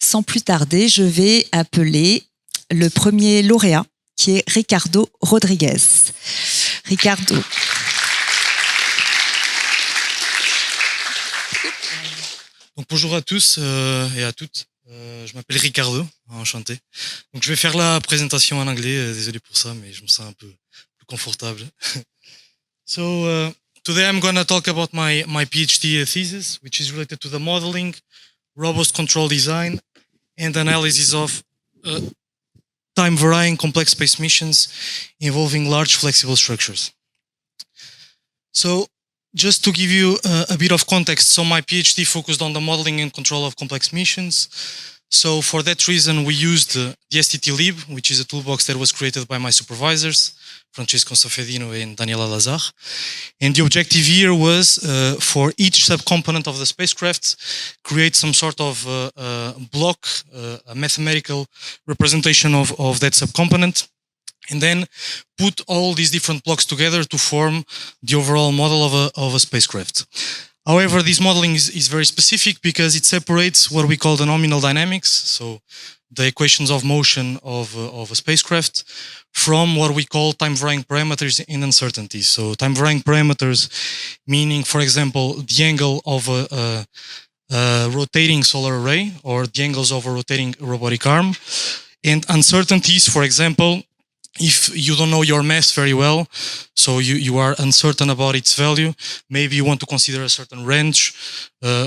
sans plus tarder, je vais appeler le premier lauréat, qui est Ricardo Rodrigues. Ricardo. Donc, bonjour à tous et à toutes. Je m'appelle Ricardo, enchanté. Donc je vais faire la présentation en anglais, désolé pour ça, mais je me sens un peu plus confortable. So today I'm going to talk about my PhD thesis, which is related to the modeling, robust control design, and analysis of time-varying complex space missions involving large flexible structures. So just to give you a bit of context, so my PhD focused on the modeling and control of complex missions. So for that reason, we used the STT-lib, which is a toolbox that was created by my supervisors, Francesco Safedino and Daniela Lazar. And the objective here was for each subcomponent of the spacecraft, create some sort of block, a mathematical representation of that subcomponent, and then put all these different blocks together to form the overall model of a spacecraft. However, this modeling is very specific because it separates what we call the nominal dynamics, so the equations of motion of a spacecraft, from what we call time-varying parameters and uncertainties. So time-varying parameters meaning, for example, the angle of a rotating solar array or the angles of a rotating robotic arm, and uncertainties, for example, if you don't know your mass very well, so you are uncertain about its value, maybe you want to consider a certain range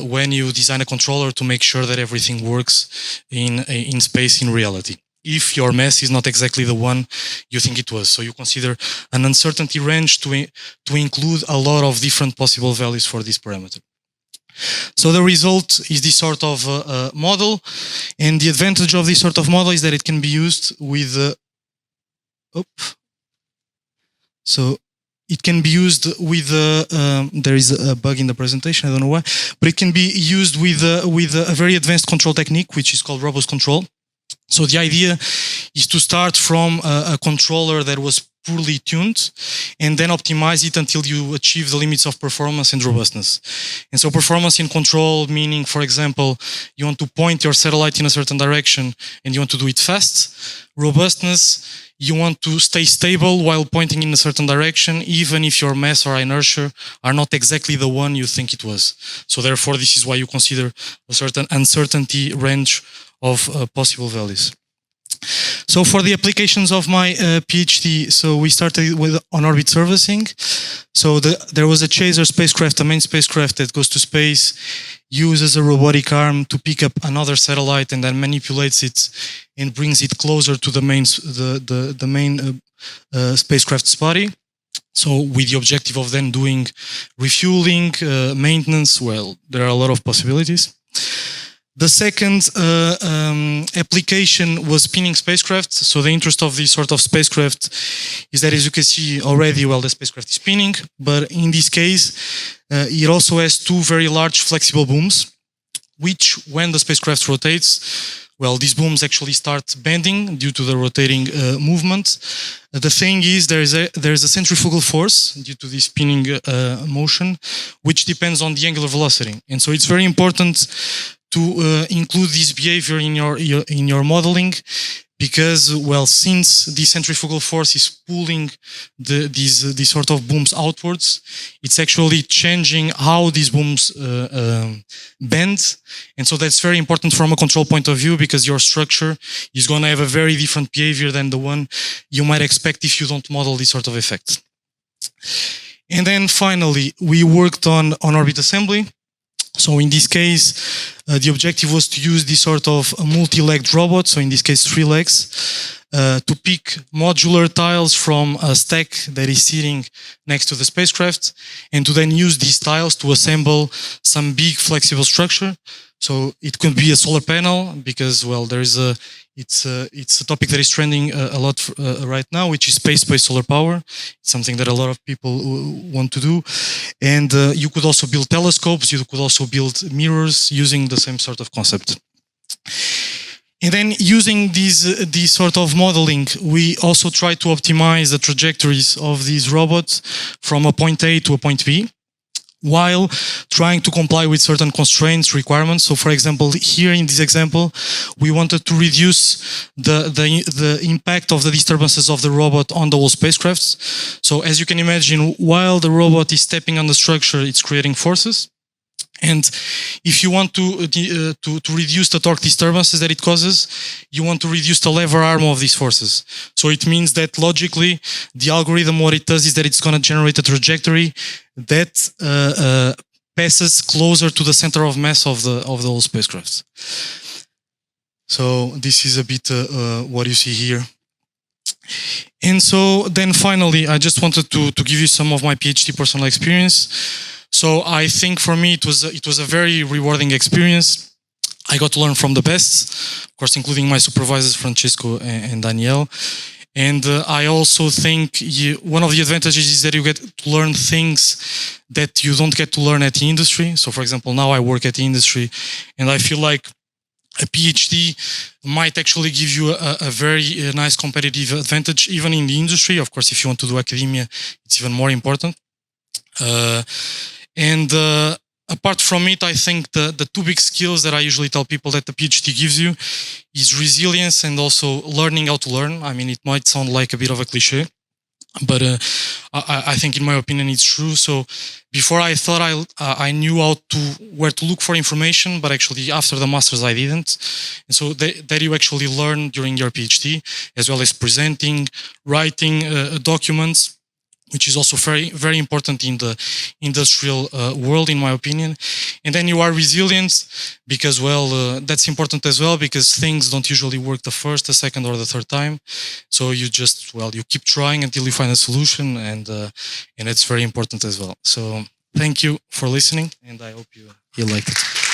when you design a controller to make sure that everything works in space in reality, if your mass is not exactly the one you think it was. So you consider an uncertainty range to include a lot of different possible values for this parameter. So the result is this sort of model, and the advantage of this sort of model is that it can be used with So it can be used with there is a bug in the presentation, I don't know why, but it can be used with a very advanced control technique, which is called robust control. So the idea is to start from a controller that was poorly tuned and then optimize it until you achieve the limits of performance and robustness. And so performance in control, meaning, for example, you want to point your satellite in a certain direction and you want to do it fast. Robustness, you want to stay stable while pointing in a certain direction, even if your mass or inertia are not exactly the one you think it was. So therefore, this is why you consider a certain uncertainty range of possible values. So for the applications of my PhD, so we started with on-orbit servicing. So there was a chaser spacecraft, a main spacecraft that goes to space, uses a robotic arm to pick up another satellite and then manipulates it and brings it closer to the main spacecraft's body. So with the objective of then doing refueling, maintenance, well, there are a lot of possibilities. The second application was spinning spacecraft. So the interest of this sort of spacecraft is that, as you can see already, well, the spacecraft is spinning, but in this case, it also has two very large flexible booms, which when the spacecraft rotates, well, these booms actually start bending due to the rotating movement. The thing is, there is a centrifugal force due to this spinning motion, which depends on the angular velocity. And so it's very important to include this behavior in your modeling, because, well, since the centrifugal force is pulling these sort of booms outwards, it's actually changing how these booms bend. And so that's very important from a control point of view, because your structure is going to have a very different behavior than the one you might expect if you don't model this sort of effect. And then finally, we worked on orbit assembly. So in this case, the objective was to use this sort of a multi-legged robot, so in this case 3 legs, to pick modular tiles from a stack that is sitting next to the spacecraft, and to then use these tiles to assemble some big flexible structure. So it could be a solar panel, because, well, there is it's a topic that is trending a lot right now, which is space-based solar power. It's something that a lot of people want to do. And you could also build telescopes, you could also build mirrors using the same sort of concept. And then using this sort of modeling, we also try to optimize the trajectories of these robots from a point A to a point B. while trying to comply with certain constraints, requirements. So for example, here in this example, we wanted to reduce the impact of the disturbances of the robot on the whole spacecraft. So as you can imagine, while the robot is stepping on the structure, it's creating forces. And if you want to reduce the torque disturbances that it causes, you want to reduce the lever arm of these forces. So it means that logically, the algorithm, what it does is that it's going to generate a trajectory that passes closer to the center of mass of the whole spacecraft. So this is a bit what you see here. And so then finally, I just wanted to give you some of my PhD personal experience. So I think for me it was a very rewarding experience. I got to learn from the best, of course, including my supervisors Francesco and Danielle. And I also think one of the advantages is that you get to learn things that you don't get to learn at the industry. So for example, now I work at the industry, and I feel like a PhD might actually give you a very nice competitive advantage, even in the industry. Of course, if you want to do academia, it's even more important. And apart from it, I think the two big skills that I usually tell people that the PhD gives you is resilience and also learning how to learn. I mean, it might sound like a bit of a cliche, but I think in my opinion, it's true. So before I thought I knew where to look for information, but actually after the master's, I didn't. And so that you actually learn during your PhD, as well as presenting, writing documents, which is also very, very important in the industrial world, in my opinion. And then you are resilient because, well, that's important as well, because things don't usually work the first, the second, or the third time. So you just, well, you keep trying until you find a solution, and it's very important as well. So thank you for listening, and I hope you liked it.